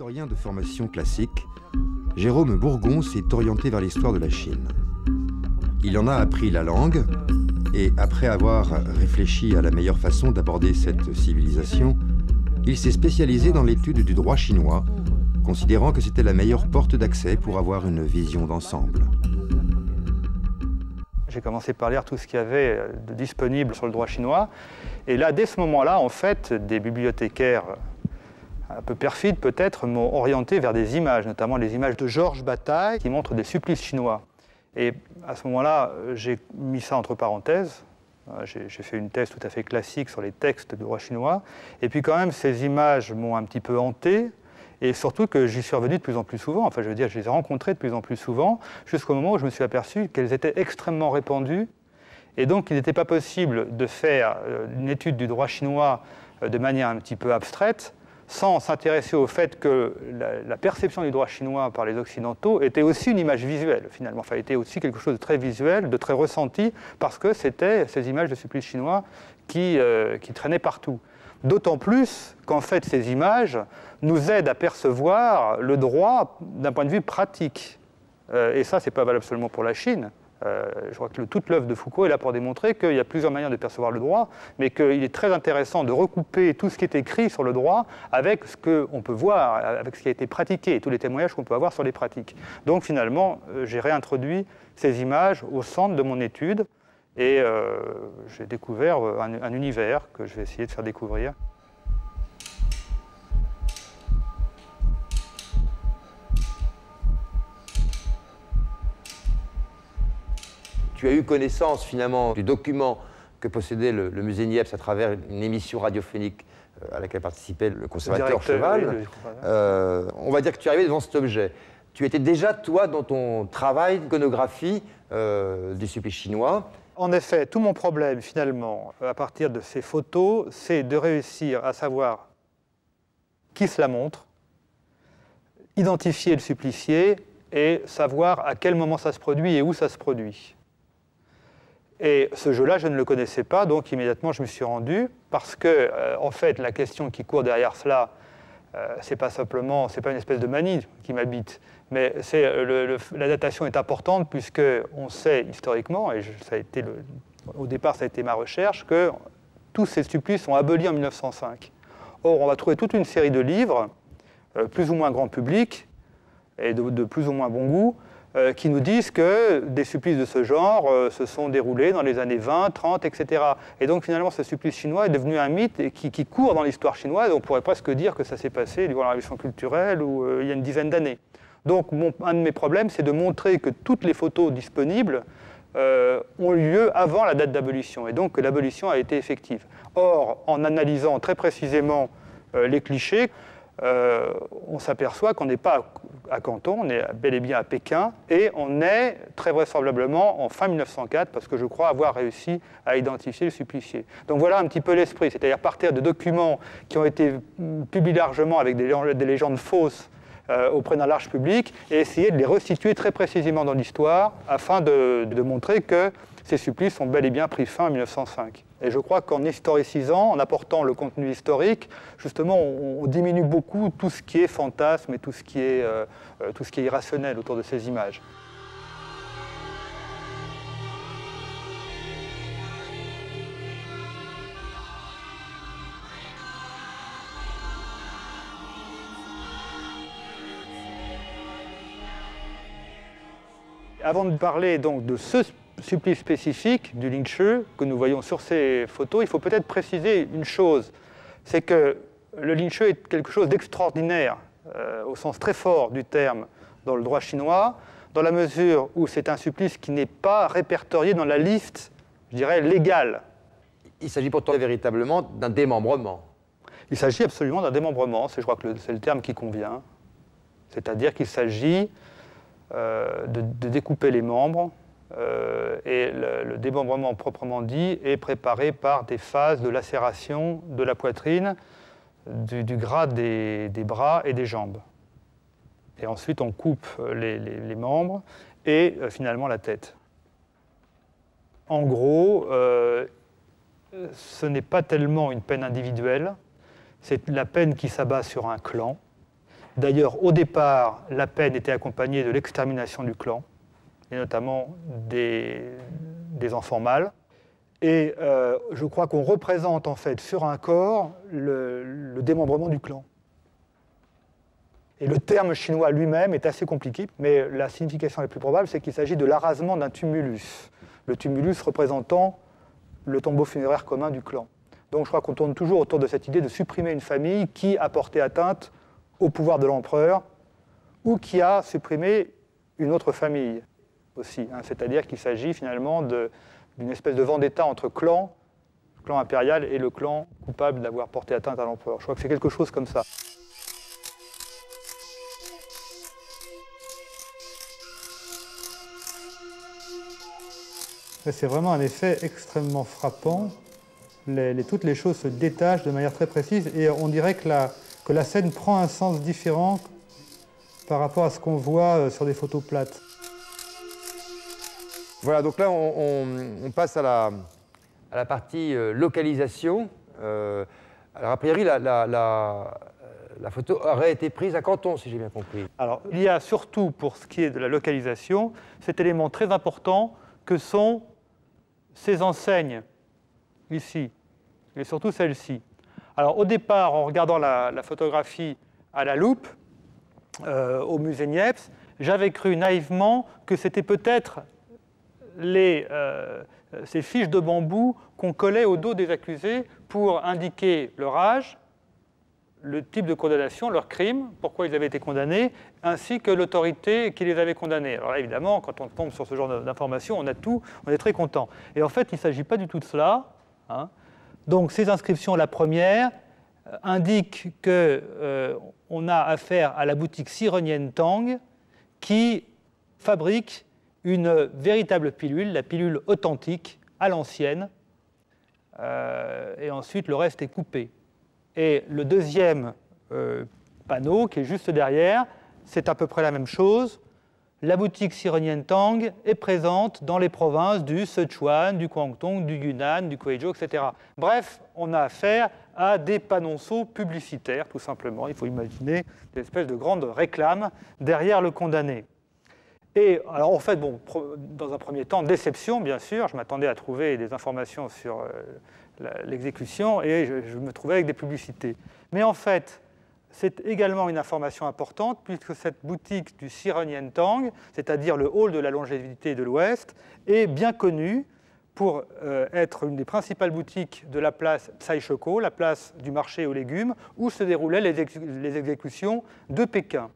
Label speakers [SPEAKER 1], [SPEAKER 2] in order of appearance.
[SPEAKER 1] Historien de formation classique, Jérôme Bourgon s'est orienté vers l'histoire de la Chine. Il en a appris la langue et, après avoir réfléchi à la meilleure façon d'aborder cette civilisation, il s'est spécialisé dans l'étude du droit chinois, considérant que c'était la meilleure porte d'accès pour avoir une vision d'ensemble.
[SPEAKER 2] J'ai commencé par lire tout ce qu'il y avait de disponible sur le droit chinois. Et là, dès ce moment-là, en fait, des bibliothécaires un peu perfides peut-être m'ont orienté vers des images, notamment les images de Georges Bataille qui montrent des supplices chinois. Et à ce moment-là, j'ai mis ça entre parenthèses. J'ai fait une thèse tout à fait classique sur les textes de droit chinois. Et puis quand même, ces images m'ont un petit peu hanté. Et surtout que j'y suis revenu de plus en plus souvent. Enfin, je veux dire, je les ai rencontrées de plus en plus souvent, jusqu'au moment où je me suis aperçu qu'elles étaient extrêmement répandues. Et donc, il n'était pas possible de faire une étude du droit chinois de manière un petit peu abstraite, sans s'intéresser au fait que la perception du droit chinois par les Occidentaux était aussi une image visuelle, finalement. Enfin, était aussi quelque chose de très visuel, de très ressenti, parce que c'était ces images de supplices chinois qui traînaient partout. D'autant plus qu'en fait, ces images nous aident à percevoir le droit d'un point de vue pratique. Et ça, ce n'est pas valable seulement pour la Chine. Je crois que toute l'œuvre de Foucault est là pour démontrer qu'il y a plusieurs manières de percevoir le droit, mais qu'il est très intéressant de recouper tout ce qui est écrit sur le droit avec ce qu'on peut voir, avec ce qui a été pratiqué, et tous les témoignages qu'on peut avoir sur les pratiques. Donc finalement, j'ai réintroduit ces images au centre de mon étude, et j'ai découvert un univers que je vais essayer de faire découvrir.
[SPEAKER 3] Tu as eu connaissance finalement du document que possédait le musée Niepce à travers une émission radiophonique à laquelle participait le conservateur Cheval. On va dire que tu es arrivé devant cet objet. Tu étais déjà, toi, dans ton travail d'iconographie du supplice chinois.
[SPEAKER 2] En effet, tout mon problème, finalement, à partir de ces photos, c'est de réussir à savoir qui se la montre, identifier le supplicié et savoir à quel moment ça se produit et où ça se produit. Et ce jeu-là, je ne le connaissais pas, donc immédiatement je me suis rendu, parce que, en fait, la question qui court derrière cela, c'est pas une espèce de manie qui m'habite, mais la datation est importante puisqu'on sait historiquement, et au départ ça a été ma recherche, que tous ces supplices sont abolis en 1905. Or, on va trouver toute une série de livres, plus ou moins grand public, et de plus ou moins bon goût, qui nous disent que des supplices de ce genre se sont déroulés dans les années 20, 30, etc. Et donc finalement, ce supplice chinois est devenu un mythe qui court dans l'histoire chinoise. On pourrait presque dire que ça s'est passé durant la Révolution culturelle ou il y a une dizaine d'années. Donc un de mes problèmes, c'est de montrer que toutes les photos disponibles ont lieu avant la date d'abolition, et donc que l'abolition a été effective. Or, en analysant très précisément les clichés, on s'aperçoit qu'on n'est pas à Canton, on est bel et bien à Pékin, et on est très vraisemblablement en fin 1904, parce que je crois avoir réussi à identifier le supplicié. Donc voilà un petit peu l'esprit, c'est-à-dire partir de documents qui ont été publiés largement avec des légendes fausses auprès d'un large public, et essayer de les restituer très précisément dans l'histoire, afin de montrer que ces supplices ont bel et bien pris fin en 1905. Et je crois qu'en historicisant, en apportant le contenu historique, justement, on diminue beaucoup tout ce qui est fantasme et tout ce qui est irrationnel autour de ces images. Avant de parler donc de ce supplice spécifique du Lingshu que nous voyons sur ces photos, il faut peut-être préciser une chose, c'est que le Lingshu est quelque chose d'extraordinaire, au sens très fort du terme, dans le droit chinois, dans la mesure où c'est un supplice qui n'est pas répertorié dans la liste, je dirais, légale.
[SPEAKER 3] Il s'agit pourtant véritablement d'un démembrement.
[SPEAKER 2] Il s'agit absolument d'un démembrement, je crois que c'est le terme qui convient, c'est-à-dire qu'il s'agit de découper les membres, et le démembrement proprement dit est préparé par des phases de lacération de la poitrine, du gras des bras et des jambes. Et ensuite on coupe les membres et finalement la tête. En gros, ce n'est pas tellement une peine individuelle, c'est la peine qui s'abat sur un clan. D'ailleurs, au départ, la peine était accompagnée de l'extermination du clan, et notamment des enfants mâles. Et je crois qu'on représente en fait sur un corps le démembrement du clan. Et le terme chinois lui-même est assez compliqué, mais la signification la plus probable, c'est qu'il s'agit de l'arasement d'un tumulus. Le tumulus représentant le tombeau funéraire commun du clan. Donc je crois qu'on tourne toujours autour de cette idée de supprimer une famille qui a porté atteinte au pouvoir de l'empereur ou qui a supprimé une autre famille aussi. C'est-à-dire qu'il s'agit finalement d'une espèce de vendetta entre clans, le clan impérial et le clan coupable d'avoir porté atteinte à l'empereur. Je crois que c'est quelque chose comme ça. C'est vraiment un effet extrêmement frappant. Toutes les choses se détachent de manière très précise et on dirait que la scène prend un sens différent par rapport à ce qu'on voit sur des photos plates.
[SPEAKER 3] Voilà, donc là on passe à la partie localisation. Alors a priori la photo aurait été prise à Canton, si j'ai bien compris.
[SPEAKER 2] Alors il y a surtout, pour ce qui est de la localisation, cet élément très important que sont ces enseignes, ici, et surtout celle-ci. Alors au départ, en regardant la photographie à la loupe, au musée Niepce, j'avais cru naïvement que c'était peut-être ces fiches de bambou qu'on collait au dos des accusés pour indiquer leur âge, le type de condamnation, leur crime, pourquoi ils avaient été condamnés, ainsi que l'autorité qui les avait condamnés. Alors là, évidemment, quand on tombe sur ce genre d'informations, on a tout, on est très content. Et en fait, il ne s'agit pas du tout de cela. Donc, ces inscriptions, la première, indique qu'on a affaire à la boutique Sironian Tang, qui fabrique une véritable pilule, la pilule authentique, à l'ancienne, et ensuite le reste est coupé. Et le deuxième panneau, qui est juste derrière, c'est à peu près la même chose. La boutique Sironian Tang est présente dans les provinces du Sichuan, du Guangdong, du Yunnan, du Guizhou, etc. Bref, on a affaire à des panonceaux publicitaires, tout simplement. Il faut imaginer des espèces de grandes réclames derrière le condamné. Et alors, en fait, bon, dans un premier temps, déception, bien sûr. Je m'attendais à trouver des informations sur l'exécution et je me trouvais avec des publicités. Mais en fait, c'est également une information importante puisque cette boutique du Sironian Tang, c'est-à-dire le hall de la longévité de l'Ouest, est bien connue pour être une des principales boutiques de la place Caishoko, la place du marché aux légumes, où se déroulaient les exécutions de Pékin.